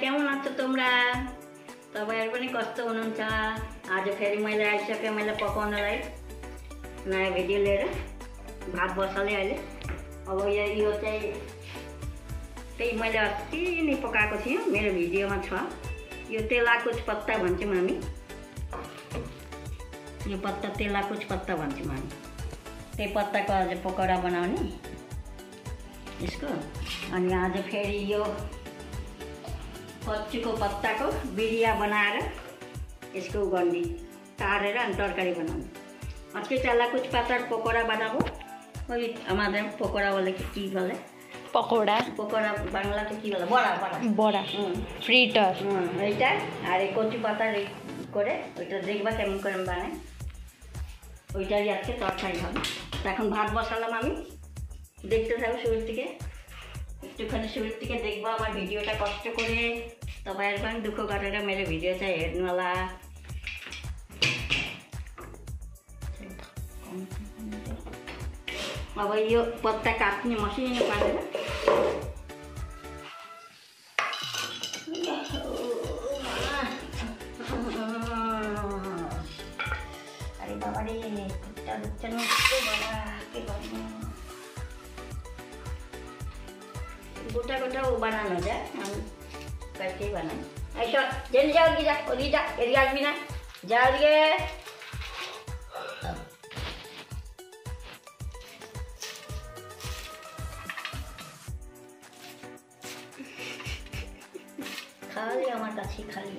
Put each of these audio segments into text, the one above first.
केमन आछो तोमरा तपाईहरु पनि कस्तो हुनुहुन्छ। आज फेरि मैले आइसके मैले पकाउनलाई नयाँ भिडियो लिएर भात बसाले अहिले। अब यो चाहिँ त्यही मैले अस्ति नै पकाएको थिएँ, मेरो भिडियोमा छ। यो तेलाकुच पत्ता भन्छौँ हामी, यो पत्ता तेलाकुच पत्ता भन्छौँ हामी। त्यही पत्ताको आज पकौडा बनाउने यसको। अनि आज फेरि यो कच्चीको पत्ताको बिडिया बनाएर यसको गर्ने तारेर अनि तरकारी बनाउने। अस्ति तेलाकुच पत्ता पकौडा बनाबो। ওই আমাদের পকোড়া বলে কি বলে? পকোড়া। পকোড়া বাংলাতে কি বলে? বড়া বড়া বড়া ফ্রিটার। এইটা আর এই কচি পাতা করে ওইটা দেখবা কেমন করে বানায়, ওইটাই আজকে তরকারি হবে। এখন ভাত বসালাম আমি, দেখতে থাকো শুরুর থেকে, একটুখানি শুরুর থেকে দেখবো আমার ভিডিওটা কষ্ট করে। तपाईहरु पनि दुःख गरेर मेरो भिडियो चाहिँ हेर्नु होला। अब यो पत्ता काट्ने मसिनो पारेर अरे बाबा रे खुट्टा दुख्छ नि के गर्नु। गोटा गोटा वो बनाना जा हम कैसे बनाए ऐसा। जल्दी जाओगी जा ओदी जा एरिया भी ना जाओगे। खाली আমার কাছে খালি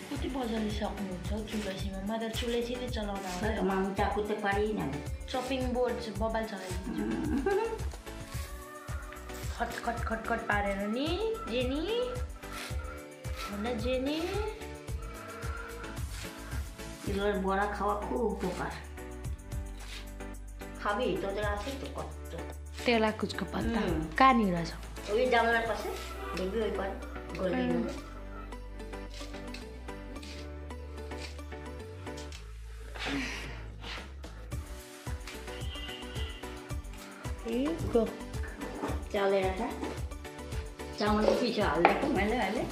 कति बजाले सक्नुहुन्छ चुलासीमा? म त चुलासी नै चलाउन आउँदैन। माम चाकु त पारिन, चपिङ बोर्ड चाहिँ बबाल चलाइदिन्छु। खट खट खट खट पारेर नि जेनी भन्दा जेनी এগুলোর বড়া খাওয়া খুব উপকার। খাবি তোদের আছে তো কত? তেলাকুচको पत्ता कहाँनिर छ? ওই জানলার পাশে দেখবি ওই পারে গলি गो चालेर राखा। चामलको पिठो हालिदिएको मैले अहिले।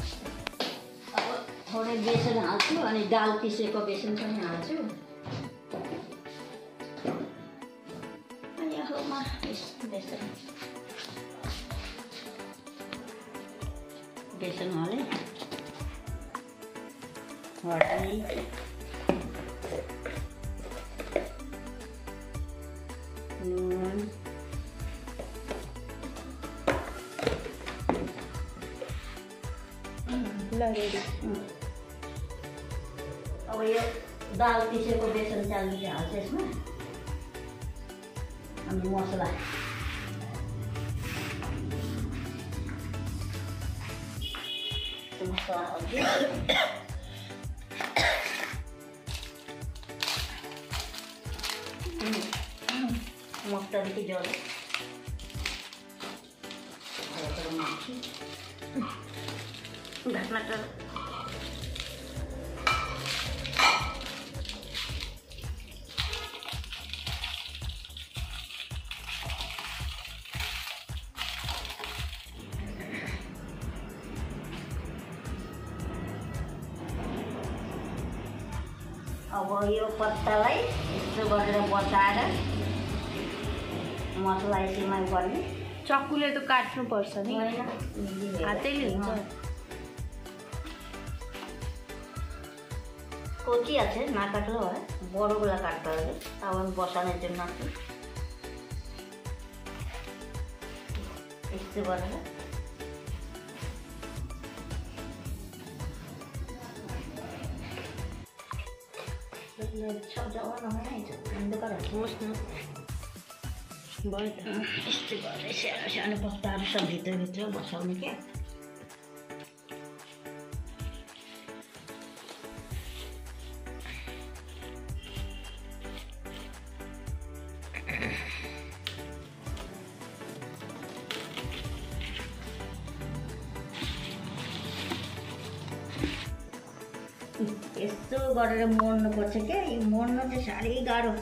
अब थोरै बेसन हाल्छु अनि दाल पिसेको बेसन पनि हाल्छु। अनि यसमा बेसन हालेँ, हर्दी, नुन, अब यो दाल पिसेको बेसन चाल्ने हाल्छ यसमा। अनि मसला हाल्छु। मस्तादेखि जल ढाक्ना त अब यो पत्तालाई यस्तो गरेर बसाएर मसला यसैमा गर्ने। चक्कुले त काट्नु पर्छ नि, हातैले हुन्छ। কচি আছে না কাটলেও হয়, বড়গুলা কাটতে হবে। তাও আমি বসানোর জন্য আছে একটু বড় সব যাওয়া না হয় না, অন্ধকার বসনো यस्तो गरेर सानो सानो पत्ताहरू सब भित्र बसाउने क्या। यस्तो गरेर मोड्नुपर्छ क्या, यो मोड्न चाहिँ साह्रै गाह्रो।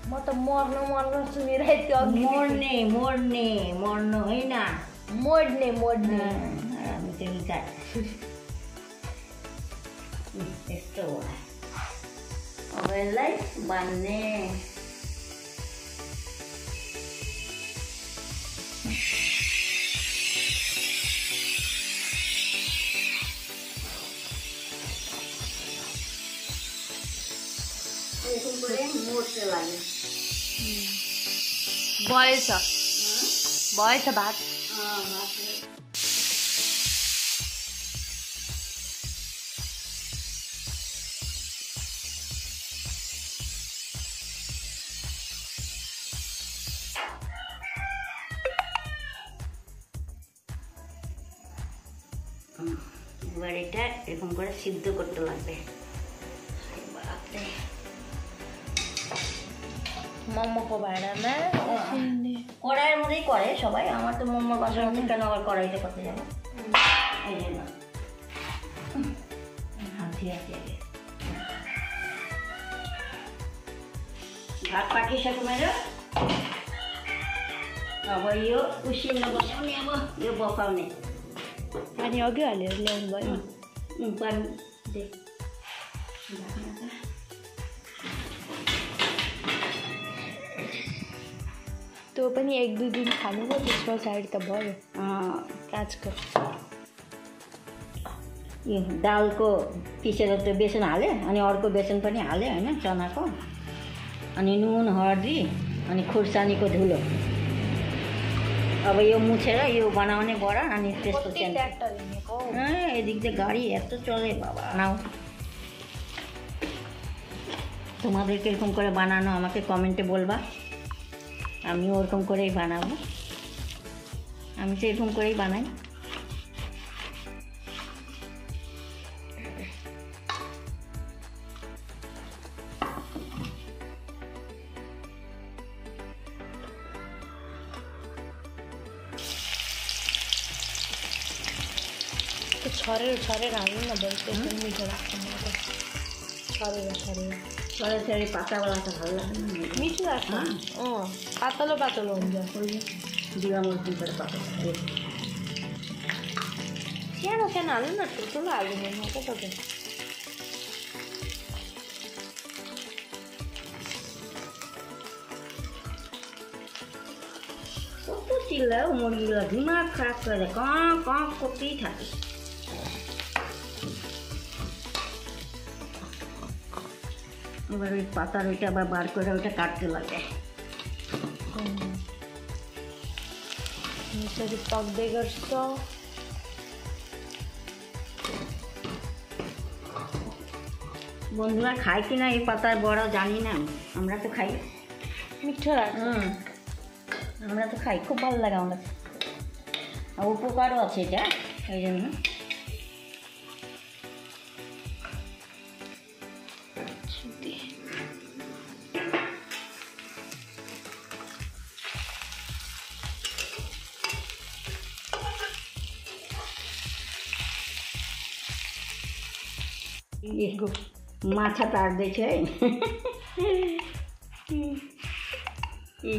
म त मर्न सुनिरहेको थियो अघि। मोड्नु होइन, मोड्ने हामी चाहिँ यस्तो हो। अब यसलाई बान्ने। मोड्छ लाग्यो। भएछ भात। এবার এটা এরকম করে সিদ্ধ করতে লাগবে। মোমোको भाँडामा কড়াইয়ের মধ্যেই করে সবাই, আমার তো মোমোর বাসার মধ্যে কেন আবার কড়াইতে করতে যাবো, এই জন্য हाथी भात पाकिसक्यो मेरो। अब यो उसिन्न बसाउने, अब यो बफाउने। पानी अघि हालेर ल्याउनु भयो। पानी दे। त्यो पनि 1-2 दिन खानु भयो, त्यस पछाडि त भयो काँचको। यो दालको पिसेर त्यो बेसन हालेँ, अनि अर्को बेसन पनि हालेँ होइन, चनाको, अनि नुन हर्दी अनि खुर्सानीको धुलो। अब यो मुछेर यो बनाउने बडा, अनि त्यसपछि এদিক দিয়ে গাড়ি এত চলে বাবা। নাও তোমাদেরকে এরকম করে বানানো আমাকে কমেন্টে বলবা, আমিও ওরকম করেই বানাবো। আমি তো এরকম করেই বানাই। छरेर हाल्नु न भयो, त्यो पनि मिठो लाग्छ मलाई त। छरेर पातावाला त भालो लाग्दैन, मिठो लाग्छ। पातलो हुन्छ। जिरा मरिचबाट पातलो सानो हाल्नु न, ठुल्ठुलो हाल्नु क्या तपाईँ। कस्तो चिल्लायो मुर्गीलाई, दिमाग खराब गरेर कहाँ कोटी थाल्यो। এবার ওই পাতার ওইটা আবার বার করে ওইটা কাটতে লাগে। यसरी पक्दै गर्छ। বন্ধুরা খায় কিনা এই পাতার বড়া জানি না, আমরা তো খাই। মিঠো লাগে। আমরা তো খাই, খুব ভালো লাগে আমার। আর উপকারও আছে এটা, এই জন্য। माछा तार्दैछ है।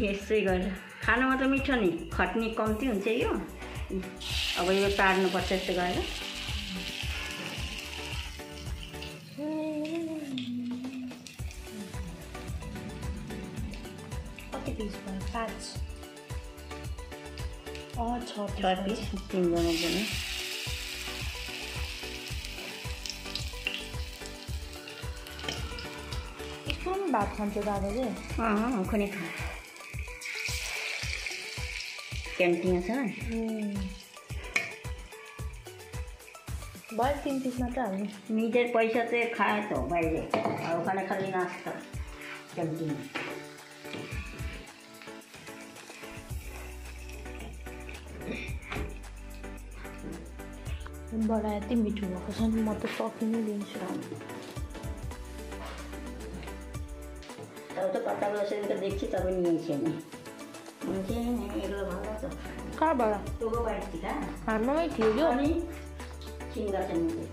यस्तै गरेर खानुमा त मिठो नि, खट्नी कम्ती हुन्छ यो। अब यो तार्नुपर्छ यस्तो गरेर। कति पिस भयो? 5 6 पिस, 3 जना बने। भात खान्छ दादाले? खै खा क्यान्टिन छ भयो। 3 पिस मात्र हाल्नु। নিজের পয়সাতে খায় তো বাইরে, আর ওখানে খালি নাস্তা ক্যান্টিন। बडा यति मिठो भएको छ नि, म त सकिनै दिन्छु। তাও তো পাতাগুলো সেদিনকে দেখছি, তবে নিয়েছি আমি। এগুলো ভালো তো। কার বড়া? তোকে বাড়ি থেকে হার্মাই थियो यो। अनि শিং গাছের মধ্যে।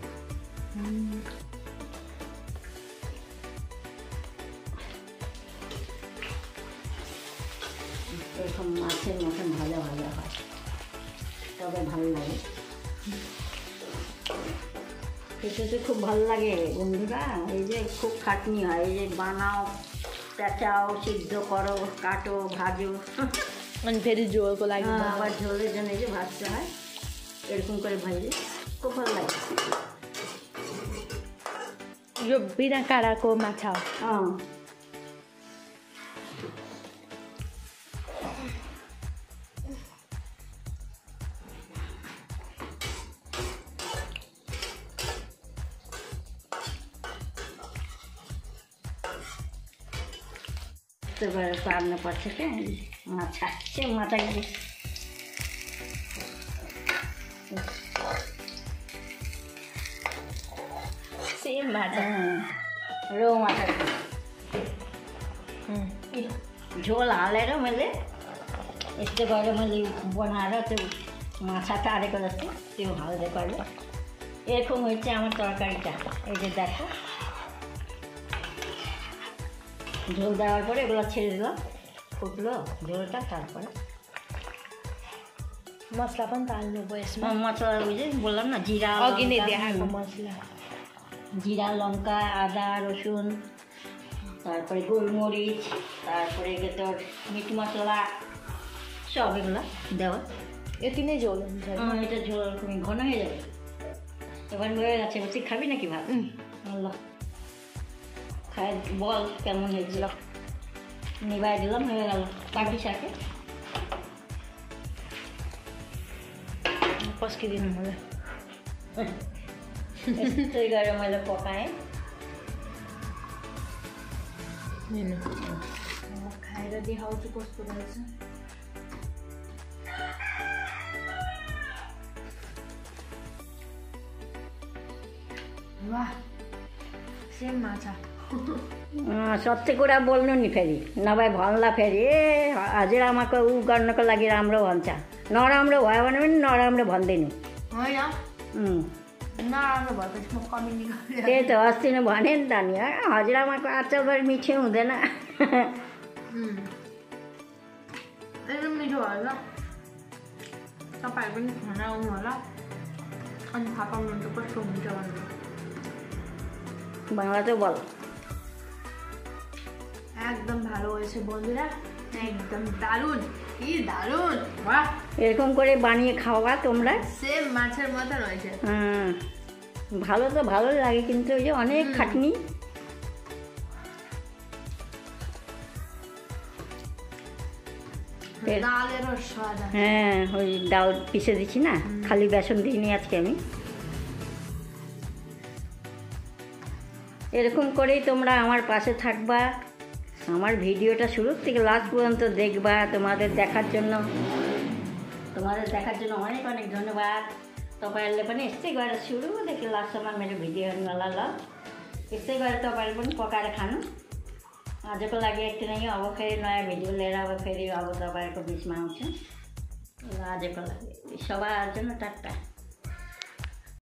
এরকম মাছের মতন ভাজা ভাজা হয়, তবে ভালো লাগে খেতে, খুব ভালো লাগে বন্ধুরা। এই যে খুব খাটনি হয়, এই যে বানাও, পেঁচাও, সিদ্ধ করো, কাটো, ভাজো, ফেরি ঝোল को লাগে, আবার ঝোলের জন্য এই যে ভাজতে হয়, এরকম করে ভাজলে খুব ভালো লাগে। यो बिना काँडाको माछा हो। पार्न पर्छ क्या माछा, सेम माछा सेम माछा, रौ माछा झोल हालेर मैले यस्तो गरेर मैले बनाएर त्यो माछा टारेको जस्तो त्यो हालिदिएको अहिले। এরকম হয়েছে আমার তরকারিটা। এই যে দেখো, ঝোল দেওয়ার পরে এগুলো ছেড়ে দিলাম, ফুটলো ঝোলটা, তারপরে मसला पनि हाल्नुभयो यसमा। মশলা ওই যে বললাম না, জিরা, अघि नै देखाएको मसला, জিরা, লঙ্কা, আদা, রসুন, তারপরে গোলমরিচ, তারপরে তোর মিট মশলা, সব এগুলো দেওয়া। यति नै झोल हुन्छ। এটা ঝোল ঘন হয়ে যাবে। এবার হয়ে গেছে, তুই খাবি নাকি ভাত? আল্লাহ খাই বল কেমন হয়েছিল। নিবাই দিলাম, হয়ে গেল। কাটি শাকে पस्किदिनु मलाई। यस्तै गरेर मैले पकाएँ। खाएर देखाउँछु कस्तो रहेछ। वाह, सेम माछा। सत्य कुरा बोल्नु नि फेरि, नभए भन्ला फेरि ए हजुरआमाको उ गर्नको लागि राम्रो भन्छ, नराम्रो भयो भने पनि नराम्रो भन्दिनँ। होइन, नराम्रो भएपछि म कमेन्ट गरेँ। त्यही त अस्ति नै भने नि त नि, हजुरआमाको अचार मिठो हुँदैन। एकदम मिठो होला, तपाईँहरू पनि खान आउनु होला अनि थाहा पाउनुहुन्छ कस्तो हुन्छ भनेर। বাংলাতে বল। একদম ভালো হয়েছে বন্ধুরা, একদম দারুণ, কি দারুণ, বাহ। এরকম করে বানিয়ে খাওয়া তোমরা, সেম মাছের মতো রয়েছে। ভালো তো ভালো লাগে, কিন্তু ওই যে অনেক খাটনি। ডালেরও স্বাদ। হ্যাঁ, ওই ডাল পিষে দিচ্ছি না, খালি বেসন দিইনি আজকে আমি। এরকম করেই তোমরা আমার পাশে থাকবা, আমার ভিডিওটা শুরু থেকে লাস্ট পর্যন্ত দেখবা। তোমাদের देखार জন্য অনেক অনেक धन्यवाद। तपाईँहरूले पनि यस्तै गरेर सुरुदेखि लास्टसम्म मेरो भिडियो हेर्नु होला। ल यस्तै गरेर तपाईँहरू पनि पकाएर खानु। आजको लागि यति नै। अब फेरि नयाँ भिडियो लिएर अब फेरि अब तपाईँहरूको बिचमा आउँछु। ल आजको लागि सबैजना टाटा।